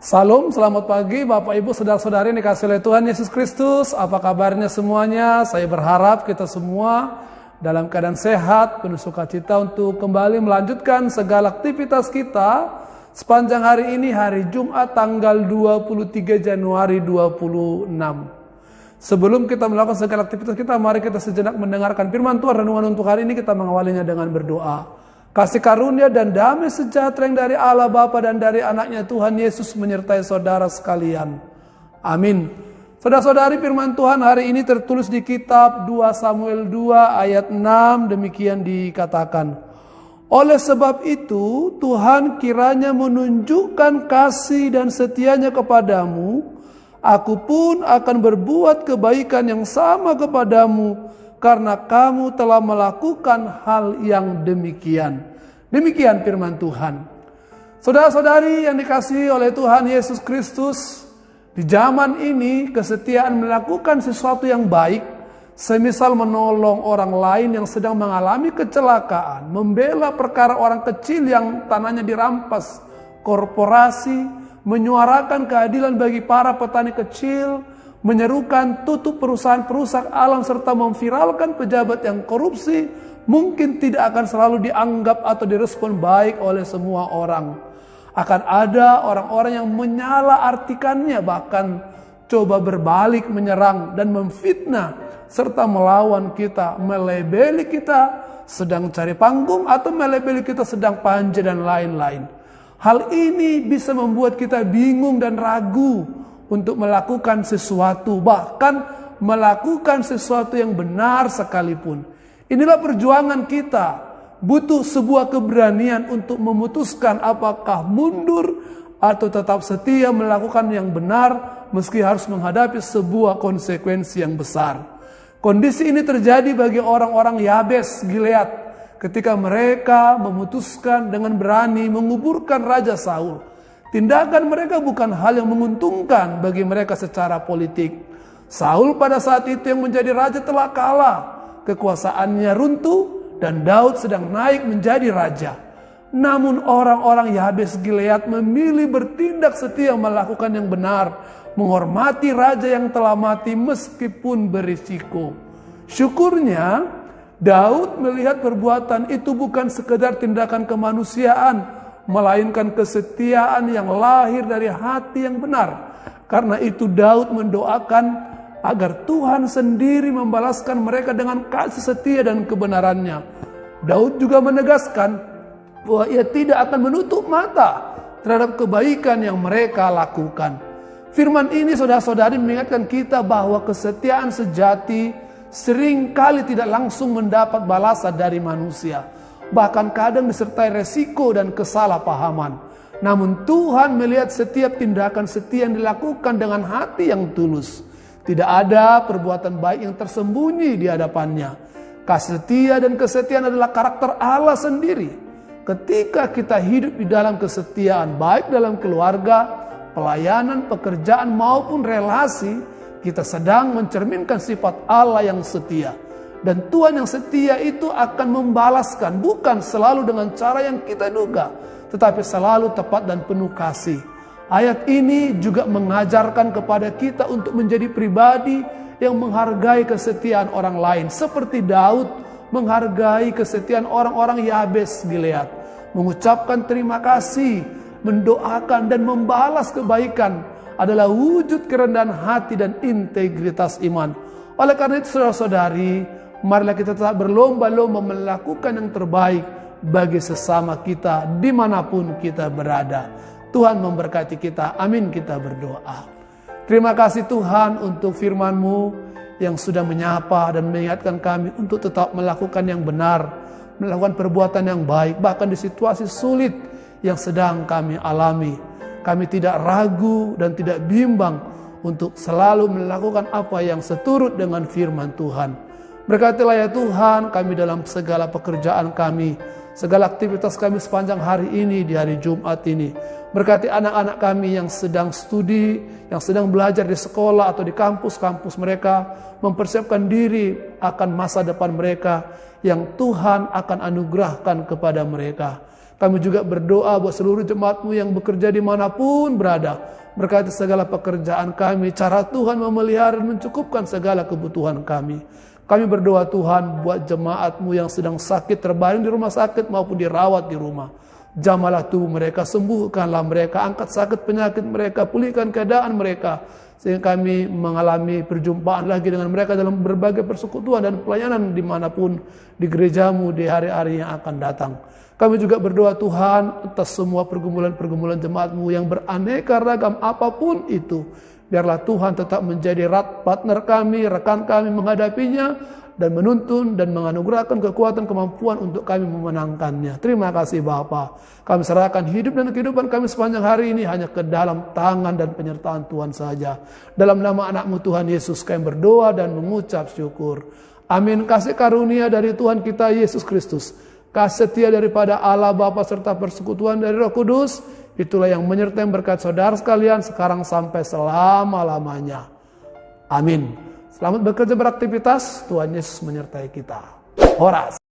Salam, selamat pagi Bapak Ibu Saudara-saudari yang dikasihi oleh Tuhan Yesus Kristus. Apa kabarnya semuanya? Saya berharap kita semua dalam keadaan sehat, penuh sukacita untuk kembali melanjutkan segala aktivitas kita sepanjang hari ini, hari Jumat tanggal 23 Januari 26. Sebelum kita melakukan segala aktivitas kita, mari kita sejenak mendengarkan firman Tuhan. Renungan untuk hari ini kita mengawalinya dengan berdoa. Kasih karunia dan damai sejahtera yang dari Allah Bapa dan dari anaknya Tuhan Yesus menyertai saudara sekalian. Amin. Saudara-saudari, firman Tuhan hari ini tertulis di kitab 2 Samuel 2 ayat 6, demikian dikatakan. Oleh sebab itu Tuhan kiranya menunjukkan kasih dan setianya kepadamu, aku pun akan berbuat kebaikan yang sama kepadamu, karena kamu telah melakukan hal yang demikian. Demikian firman Tuhan. Saudara-saudari yang dikasihi oleh Tuhan Yesus Kristus, di zaman ini kesetiaan melakukan sesuatu yang baik, semisal menolong orang lain yang sedang mengalami kecelakaan, membela perkara orang kecil yang tanahnya dirampas, korporasi, menyuarakan keadilan bagi para petani kecil, menyerukan tutup perusahaan perusak alam serta memviralkan pejabat yang korupsi, mungkin tidak akan selalu dianggap atau direspon baik oleh semua orang. Akan ada orang-orang yang menyalahartikannya, bahkan coba berbalik menyerang dan memfitnah serta melawan kita, melebeli kita sedang cari panggung atau melebeli kita sedang panja dan lain-lain. Hal ini bisa membuat kita bingung dan ragu untuk melakukan sesuatu, bahkan melakukan sesuatu yang benar sekalipun. Inilah perjuangan kita, butuh sebuah keberanian untuk memutuskan apakah mundur atau tetap setia melakukan yang benar meski harus menghadapi sebuah konsekuensi yang besar. Kondisi ini terjadi bagi orang-orang Yabes Gilead ketika mereka memutuskan dengan berani menguburkan Raja Saul. Tindakan mereka bukan hal yang menguntungkan bagi mereka secara politik. Saul pada saat itu yang menjadi raja telah kalah, kekuasaannya runtuh dan Daud sedang naik menjadi raja. Namun orang-orang Yabes Gilead memilih bertindak setia melakukan yang benar, menghormati raja yang telah mati meskipun berisiko. Syukurnya Daud melihat perbuatan itu bukan sekedar tindakan kemanusiaan, melainkan kesetiaan yang lahir dari hati yang benar. Karena itu Daud mendoakan agar Tuhan sendiri membalaskan mereka dengan kasih setia dan kebenarannya. Daud juga menegaskan bahwa ia tidak akan menutup mata terhadap kebaikan yang mereka lakukan. Firman ini saudara-saudari mengingatkan kita bahwa kesetiaan sejati seringkali tidak langsung mendapat balasan dari manusia. Bahkan kadang disertai resiko dan kesalahpahaman. Namun Tuhan melihat setiap tindakan setia yang dilakukan dengan hati yang tulus. Tidak ada perbuatan baik yang tersembunyi di hadapannya. Kasih setia dan kesetiaan adalah karakter Allah sendiri. Ketika kita hidup di dalam kesetiaan, baik dalam keluarga, pelayanan, pekerjaan maupun relasi, kita sedang mencerminkan sifat Allah yang setia. Dan Tuhan yang setia itu akan membalaskan, bukan selalu dengan cara yang kita duga, tetapi selalu tepat dan penuh kasih. Ayat ini juga mengajarkan kepada kita untuk menjadi pribadi yang menghargai kesetiaan orang lain. Seperti Daud menghargai kesetiaan orang-orang Yabes Gilead. Mengucapkan terima kasih, mendoakan dan membalas kebaikan adalah wujud kerendahan hati dan integritas iman. Oleh karena itu saudara-saudari, marilah kita tetap berlomba-lomba melakukan yang terbaik bagi sesama kita dimanapun kita berada. Tuhan memberkati kita. Amin, kita berdoa. Terima kasih Tuhan untuk firman-Mu yang sudah menyapa dan mengingatkan kami untuk tetap melakukan yang benar, melakukan perbuatan yang baik, bahkan di situasi sulit yang sedang kami alami. Kami tidak ragu dan tidak bimbang untuk selalu melakukan apa yang seturut dengan firman Tuhan. Berkatilah ya Tuhan kami dalam segala pekerjaan kami, segala aktivitas kami sepanjang hari ini, di hari Jumat ini. Berkati anak-anak kami yang sedang studi, yang sedang belajar di sekolah atau di kampus-kampus mereka, mempersiapkan diri akan masa depan mereka yang Tuhan akan anugerahkan kepada mereka. Kami juga berdoa buat seluruh jemaat-Mu yang bekerja dimanapun berada. Berkati segala pekerjaan kami, cara Tuhan memelihara dan mencukupkan segala kebutuhan kami. Kami berdoa Tuhan buat jemaat-Mu yang sedang sakit, terbaring di rumah sakit maupun dirawat di rumah. Jamalah tubuh mereka, sembuhkanlah mereka, angkat sakit penyakit mereka, pulihkan keadaan mereka. Sehingga kami mengalami perjumpaan lagi dengan mereka dalam berbagai persekutuan dan pelayanan dimanapun di gereja-Mu di hari-hari yang akan datang. Kami juga berdoa Tuhan atas semua pergumulan-pergumulan jemaat-Mu yang beraneka ragam apapun itu. Biarlah Tuhan tetap menjadi partner kami, rekan kami menghadapinya dan menuntun dan menganugerahkan kekuatan kemampuan untuk kami memenangkannya. Terima kasih Bapa. Kami serahkan hidup dan kehidupan kami sepanjang hari ini hanya ke dalam tangan dan penyertaan Tuhan saja. Dalam nama anak-Mu Tuhan Yesus kami berdoa dan mengucap syukur. Amin. Kasih karunia dari Tuhan kita Yesus Kristus, kasih setia daripada Allah Bapa serta persekutuan dari Roh Kudus, itulah yang menyertai berkat saudara sekalian sekarang sampai selama-lamanya. Amin. Selamat bekerja beraktivitas, Tuhan Yesus menyertai kita. Horas.